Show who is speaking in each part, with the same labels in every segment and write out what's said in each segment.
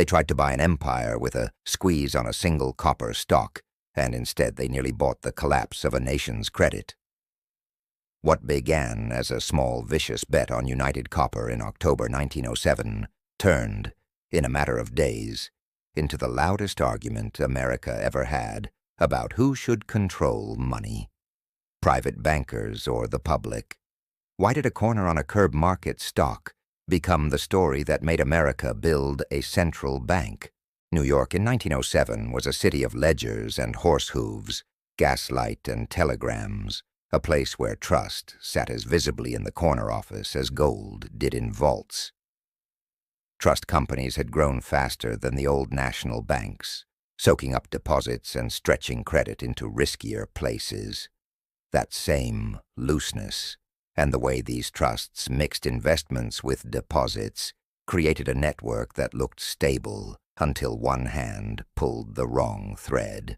Speaker 1: They tried to buy an empire with a squeeze on a single copper stock, and instead they nearly bought the collapse of a nation's credit. What began as a small, vicious bet on United Copper in October 1907 turned, in a matter of days, into the loudest argument America ever had about who should control money. Private bankers or the public? Why did a corner on a curb market stock become the story that made America build a central bank? New York in 1907 was a city of ledgers and horse hooves, gaslight and telegrams, a place where trust sat as visibly in the corner office as gold did in vaults. Trust companies had grown faster than the old national banks, soaking up deposits and stretching credit into riskier places. That same looseness and the way these trusts mixed investments with deposits created a network that looked stable until one hand pulled the wrong thread.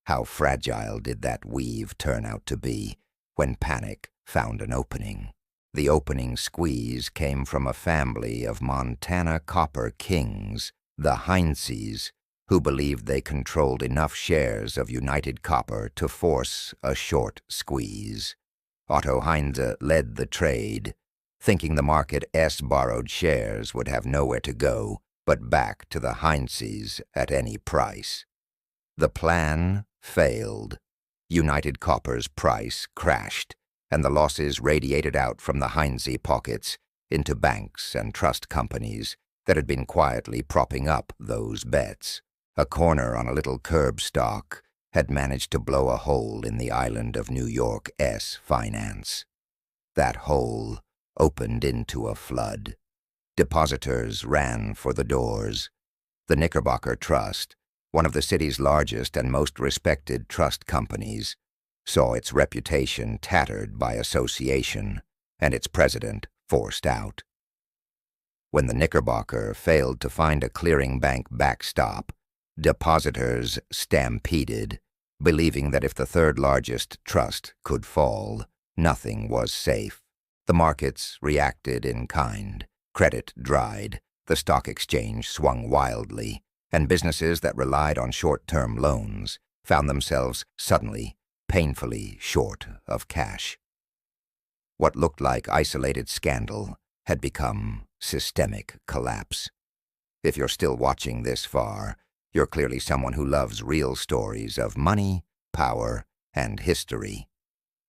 Speaker 1: How fragile did that weave turn out to be when panic found an opening? The opening squeeze came from a family of Montana copper kings, the Heinzes, who believed they controlled enough shares of United Copper to force a short squeeze. Otto Heinze led the trade, thinking the market borrowed shares would have nowhere to go but back to the Heinzes at any price. The plan failed. United Copper's price crashed, and the losses radiated out from the Heinze pockets into banks and trust companies that had been quietly propping up those bets. A corner on a little curb stock had managed to blow a hole in the island of New York's finance. That hole opened into a flood. Depositors ran for the doors. The Knickerbocker Trust, one of the city's largest and most respected trust companies, saw its reputation tattered by association and its president forced out. When the Knickerbocker failed to find a clearing bank backstop, depositors stampeded, believing that if the third largest trust could fall, nothing was safe. The markets reacted in kind. Credit dried, the stock exchange swung wildly, and businesses that relied on short-term loans found themselves suddenly, painfully short of cash. What looked like isolated scandal had become systemic collapse. If you're still watching this far, you're clearly someone who loves real stories of money, power, and history.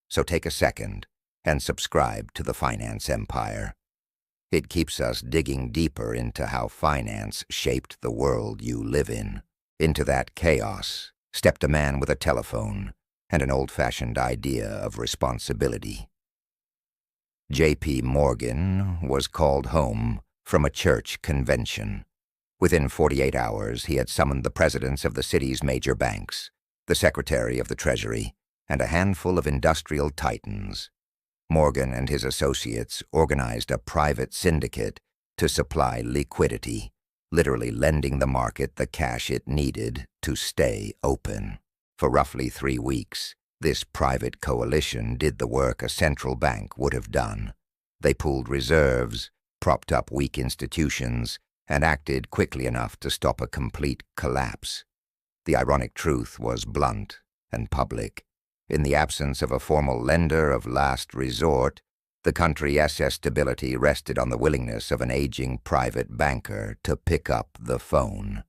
Speaker 1: So take a second and subscribe to the Finance Empire. It keeps us digging deeper into how finance shaped the world you live in. Into that chaos stepped a man with a telephone and an old-fashioned idea of responsibility. J.P. Morgan was called home from a church convention. Within 48 hours, he had summoned the presidents of the city's major banks, the secretary of the Treasury, and a handful of industrial titans. Morgan and his associates organized a private syndicate to supply liquidity, literally lending the market the cash it needed to stay open. For roughly 3 weeks, this private coalition did the work a central bank would have done. They pooled reserves, propped up weak institutions, and acted quickly enough to stop a complete collapse. The ironic truth was blunt and public. In the absence of a formal lender of last resort, the country's stability rested on the willingness of an aging private banker to pick up the phone.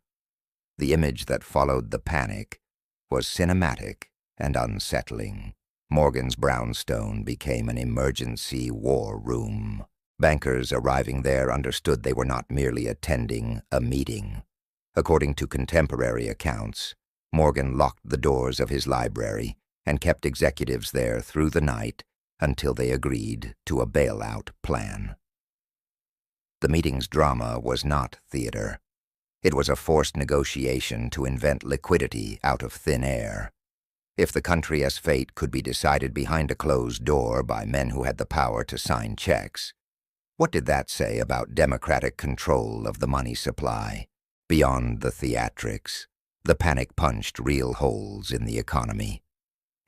Speaker 1: The image that followed the panic was cinematic and unsettling. Morgan's brownstone became an emergency war room. Bankers arriving there understood they were not merely attending a meeting. According to contemporary accounts, Morgan locked the doors of his library and kept executives there through the night until they agreed to a bailout plan. The meeting's drama was not theater. It was a forced negotiation to invent liquidity out of thin air. If the country's fate could be decided behind a closed door by men who had the power to sign checks, what did that say about democratic control of the money supply? Beyond the theatrics, the panic punched real holes in the economy.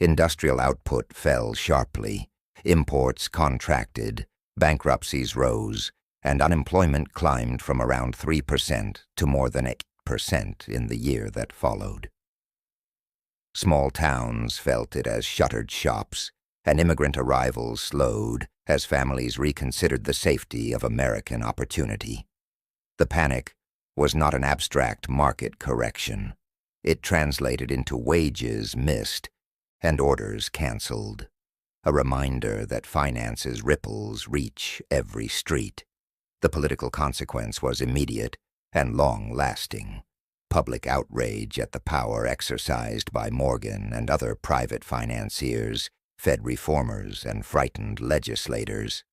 Speaker 1: Industrial output fell sharply, imports contracted, bankruptcies rose, and unemployment climbed from around 3% to more than 8% in the year that followed. Small towns felt it as shuttered shops, and immigrant arrivals slowed as families reconsidered the safety of American opportunity. The panic was not an abstract market correction. It translated into wages missed and orders canceled, a reminder that finance's ripples reach every street. The political consequence was immediate and long-lasting. Public outrage at the power exercised by Morgan and other private financiers fed reformers and frightened legislators.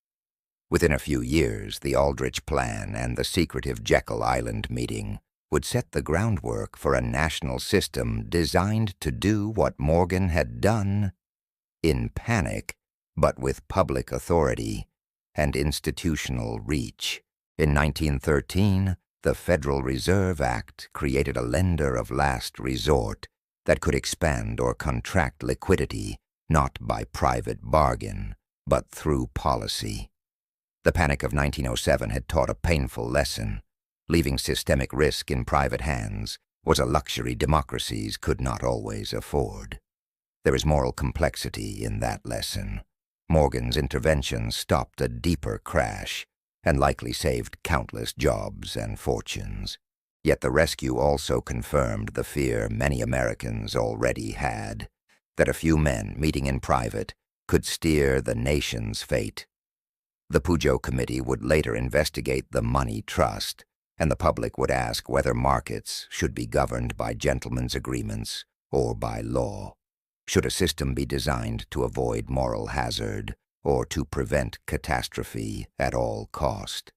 Speaker 1: Within a few years, the Aldrich Plan and the secretive Jekyll Island meeting would set the groundwork for a national system designed to do what Morgan had done in panic, but with public authority and institutional reach. In 1913, the Federal Reserve Act created a lender of last resort that could expand or contract liquidity not by private bargain, but through policy. The panic of 1907 had taught a painful lesson. Leaving systemic risk in private hands was a luxury democracies could not always afford. There is moral complexity in that lesson. Morgan's intervention stopped a deeper crash and likely saved countless jobs and fortunes. Yet the rescue also confirmed the fear many Americans already had, that a few men meeting in private could steer the nation's fate. The Pujo Committee would later investigate the money trust, and the public would ask whether markets should be governed by gentlemen's agreements or by law. Should a system be designed to avoid moral hazard or to prevent catastrophe at all cost?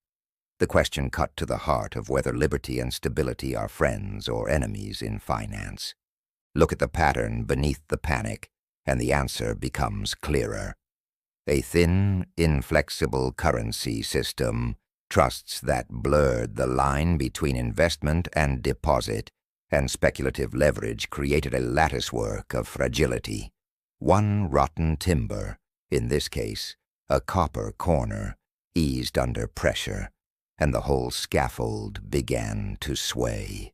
Speaker 1: The question cut to the heart of whether liberty and stability are friends or enemies in finance. Look at the pattern beneath the panic, and the answer becomes clearer. A thin, inflexible currency system, trusts that blurred the line between investment and deposit, and speculative leverage created a latticework of fragility. One rotten timber, in this case, a copper corner, eased under pressure, and the whole scaffold began to sway.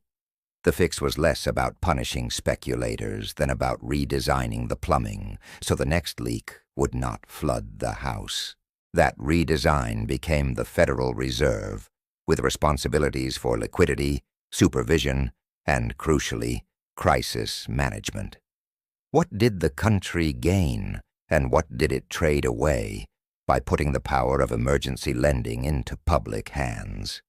Speaker 1: The fix was less about punishing speculators than about redesigning the plumbing so the next leak would not flood the house. That redesign became the Federal Reserve, with responsibilities for liquidity, supervision, and, crucially, crisis management. What did the country gain, and what did it trade away by putting the power of emergency lending into public hands?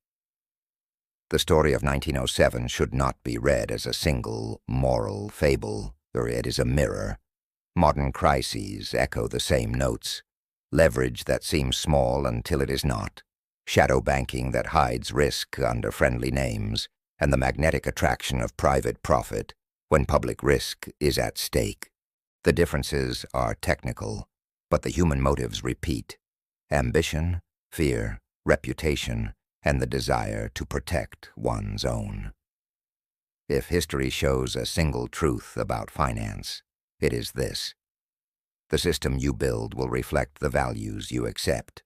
Speaker 1: The story of 1907 should not be read as a single moral fable, or it is a mirror. Modern crises echo the same notes. Leverage that seems small until it is not, shadow banking that hides risk under friendly names, and the magnetic attraction of private profit when public risk is at stake. The differences are technical, but the human motives repeat: ambition, fear, reputation, and the desire to protect one's own. If history shows a single truth about finance, it is this: the system you build will reflect the values you accept.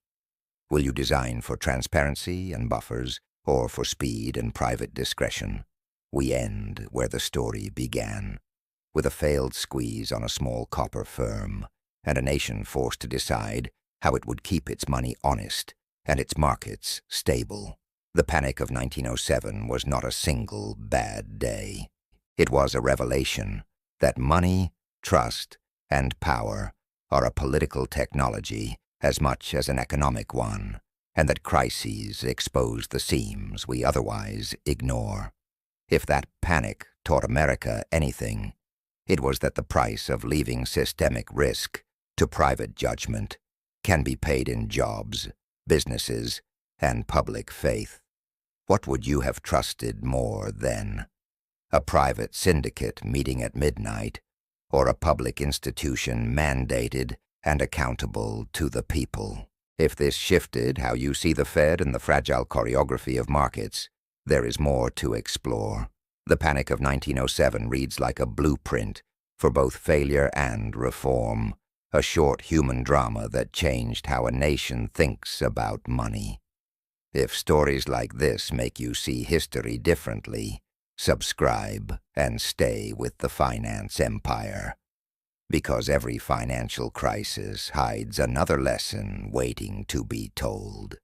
Speaker 1: Will you design for transparency and buffers, or for speed and private discretion? We end where the story began, with a failed squeeze on a small copper firm, and a nation forced to decide how it would keep its money honest and its markets stable. The panic of 1907 was not a single bad day. It was a revelation that money, trust, and power are a political technology as much as an economic one, and that crises expose the seams we otherwise ignore. If that panic taught America anything, it was that the price of leaving systemic risk to private judgment can be paid in jobs, businesses, and public faith. What would you have trusted more then? A private syndicate meeting at midnight, or a public institution mandated and accountable to the people? If this shifted how you see the Fed and the fragile choreography of markets, there is more to explore. The panic of 1907 reads like a blueprint for both failure and reform, a short human drama that changed how a nation thinks about money. If stories like this make you see history differently, subscribe and stay with the finance empire. Because every financial crisis hides another lesson waiting to be told.